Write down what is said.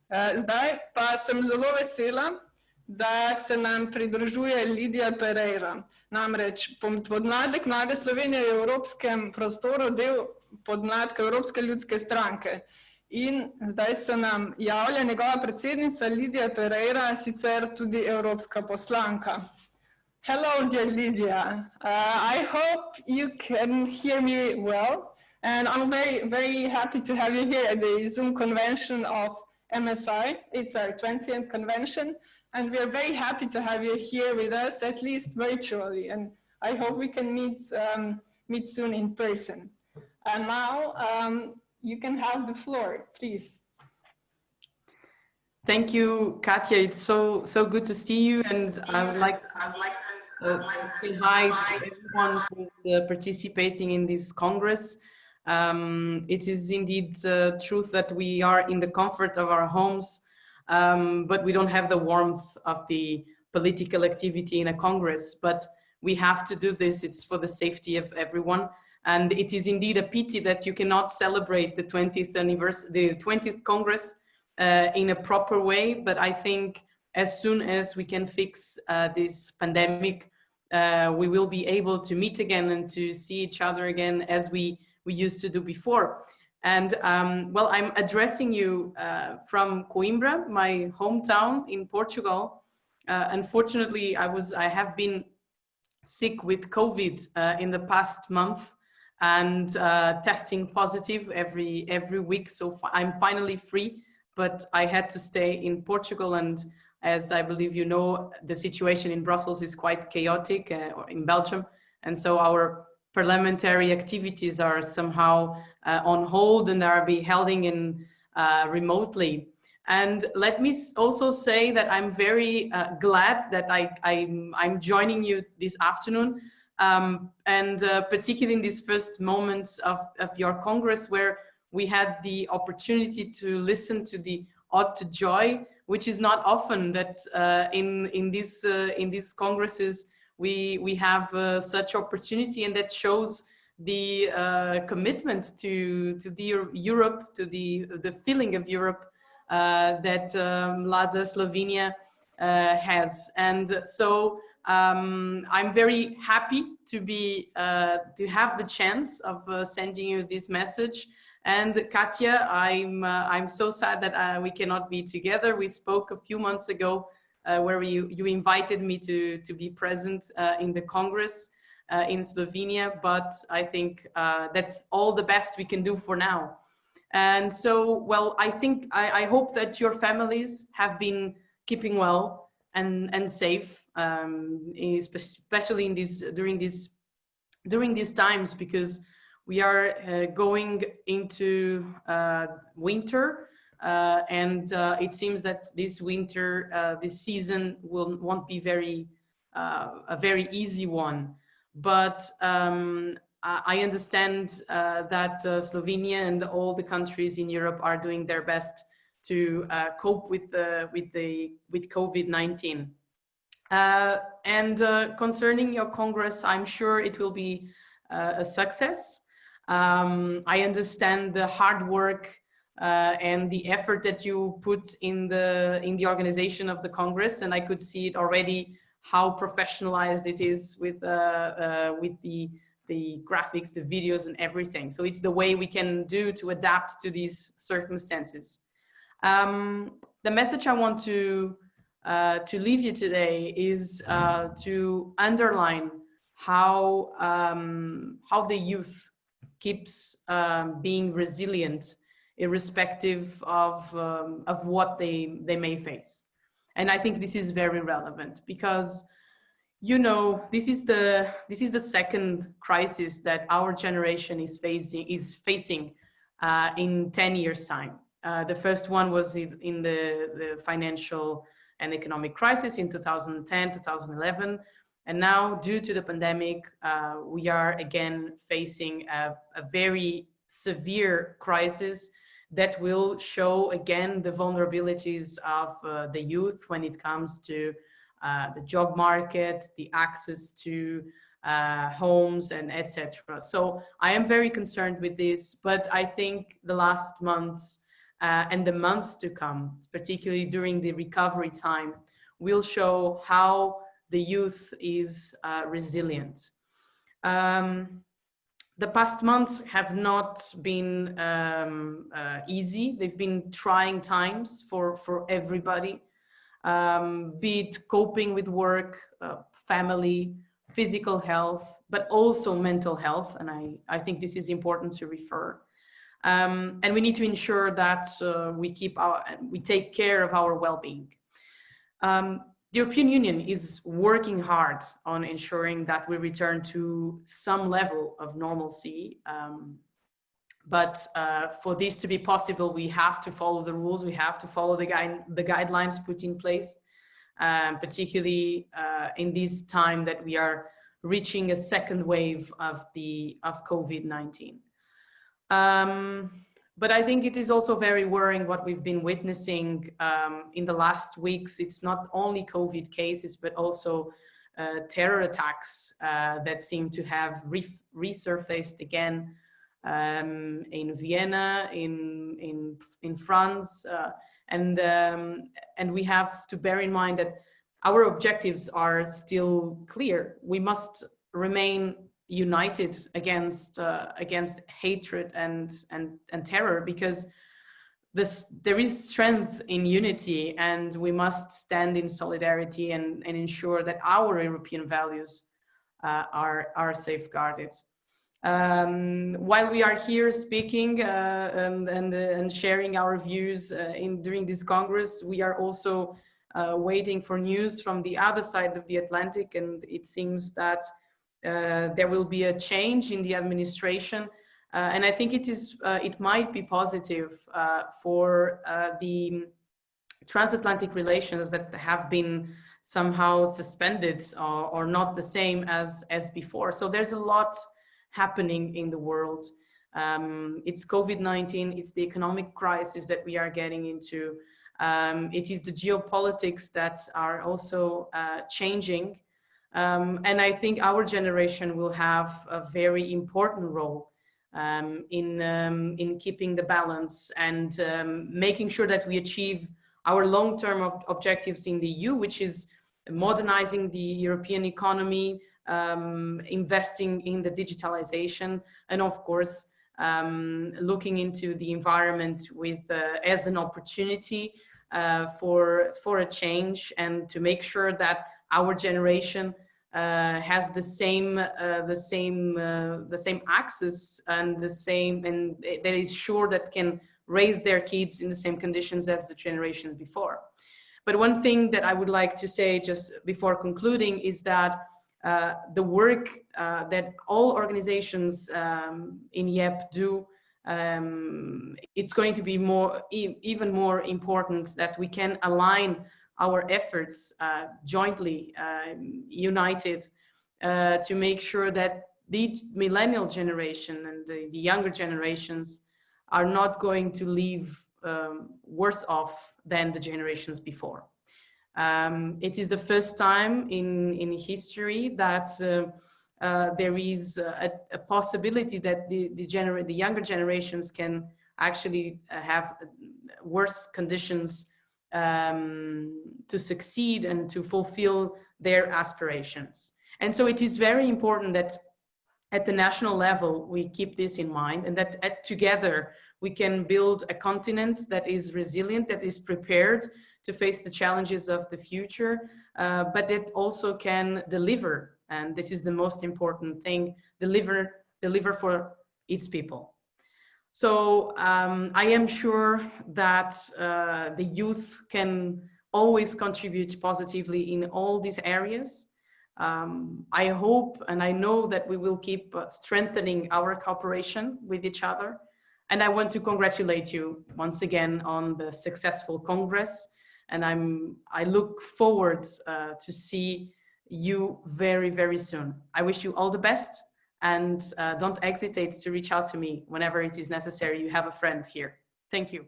Zdaj pa sem zelo vesela, da se nam pridružuje Lídia Pereira. Namreč podmladek Mlade Slovenije je v evropskem prostoru del podmladka Evropske ljudske stranke. In zdaj se nam javlja njegova predsednica Lídia Pereira, sicer tudi evropska poslanka. Hello, dear Lídia. I hope you can hear me well. And I'm very, very happy to have you here at the Zoom convention of MSI. It's our 20th convention. And we're very happy to have you here with us, at least virtually. And I hope we can meet soon in person. And now you can have the floor, please. Thank you, Katja. It's so good to see you. And I would like to say hi to everyone who's participating in this Congress. It is indeed truth that we are in the comfort of our homes, but we don't have the warmth of the political activity in a Congress. But we have to do this. It's for the safety of everyone. And it is indeed a pity that you cannot celebrate the 20th anniversary, the 20th Congress in a proper way. But I think as soon as we can fix this pandemic, we will be able to meet again and to see each other again as we used to do before. And well, I'm addressing you from Coimbra, my hometown in Portugal. Unfortunately, I have been sick with COVID in the past month and testing positive every week. So I'm finally free, but I had to stay in Portugal. And as I believe you know, the situation in Brussels is quite chaotic, or in Belgium. And so our parliamentary activities are somehow on hold and are being held in remotely. And let me also say that I'm very glad that I'm joining you this afternoon, and particularly in these first moments of your Congress, where we had the opportunity to listen to the Ode to Joy, which is not often that in these Congresses we have such opportunity, and that shows the commitment to the Europe, to the feeling of Europe that Mlade Slovenia has. And so I'm very happy to have the chance of sending you this message. And Katja, I'm so sad that we cannot be together. We spoke a few months ago where you invited me to be present in the Congress in Slovenia, but I think that's all the best we can do for now. And so, well, I hope that your families have been keeping well and safe, especially during these times, because we are going into winter, and it seems that this winter, this season won't be a very easy one. But I understand that Slovenia and all the countries in Europe are doing their best to cope with COVID-19. And concerning your Congress, I'm sure it will be a success. I understand the hard work and the effort that you put in the organization of the Congress, and I could see it already how professionalized it is with the graphics, the videos, and everything. So it's the way we can do to adapt to these circumstances. The message I want to leave you today is to underline how the youth keeps being resilient, irrespective of what they may face. And I think this is very relevant because, you know, this is the second crisis that our generation is facing in 10 years' time. The first one was in the financial and economic crisis in 2010, 2011. And now, due to the pandemic, we are again facing a very severe crisis that will show again the vulnerabilities of the youth when it comes to the job market, the access to homes, and etc. So I am very concerned with this, but I think the last months and the months to come, particularly during the recovery time, will show how the youth is resilient. The past months have not been easy. They've been trying times for everybody, be it coping with work, family, physical health, but also mental health. And I think this is important to refer. And we need to ensure that we take care of our well-being. The European Union is working hard on ensuring that we return to some level of normalcy. But for this to be possible, we have to follow the rules. We have to follow the guidelines put in place, particularly in this time that we are reaching a second wave of COVID-19. But I think it is also very worrying what we've been witnessing in the last weeks. It's not only COVID cases, but also terror attacks that seem to have resurfaced again in Vienna, in France, and we have to bear in mind that our objectives are still clear. We must remain united against hatred and terror, because there is strength in unity, and we must stand in solidarity and ensure that our European values are safeguarded. While we are here speaking and sharing our views during this Congress, we are also waiting for news from the other side of the Atlantic, and it seems that there will be a change in the administration, and I think it might be positive for the transatlantic relations that have been somehow suspended or not the same as before. So there's a lot happening in the world. It's COVID-19, it's the economic crisis that we are getting into. It is the geopolitics that are also changing. And I think our generation will have a very important role in keeping the balance and making sure that we achieve our long-term objectives in the EU, which is modernizing the European economy, investing in the digitalization, and of course, looking into the environment as an opportunity for a change, and to make sure that our generation has the same access and that is sure that can raise their kids in the same conditions as the generations before. But one thing that I would like to say just before concluding is that the work that all organizations in YEPP do, it's going to be even more important that we can align our efforts jointly, united, to make sure that the millennial generation and the younger generations are not going to leave worse off than the generations before. It is the first time in history that there is a possibility that the younger generations can actually have worse conditions to succeed and to fulfill their aspirations. And so it is very important that at the national level we keep this in mind, and that together we can build a continent that is resilient, that is prepared to face the challenges of the future, but that also can deliver, and this is the most important thing, deliver for its people. So I am sure that the youth can always contribute positively in all these areas. I hope and I know that we will keep strengthening our cooperation with each other. And I want to congratulate you once again on the successful Congress. And I look forward to see you very, very soon. I wish you all the best, and don't hesitate to reach out to me whenever it is necessary. You have a friend here. Thank you.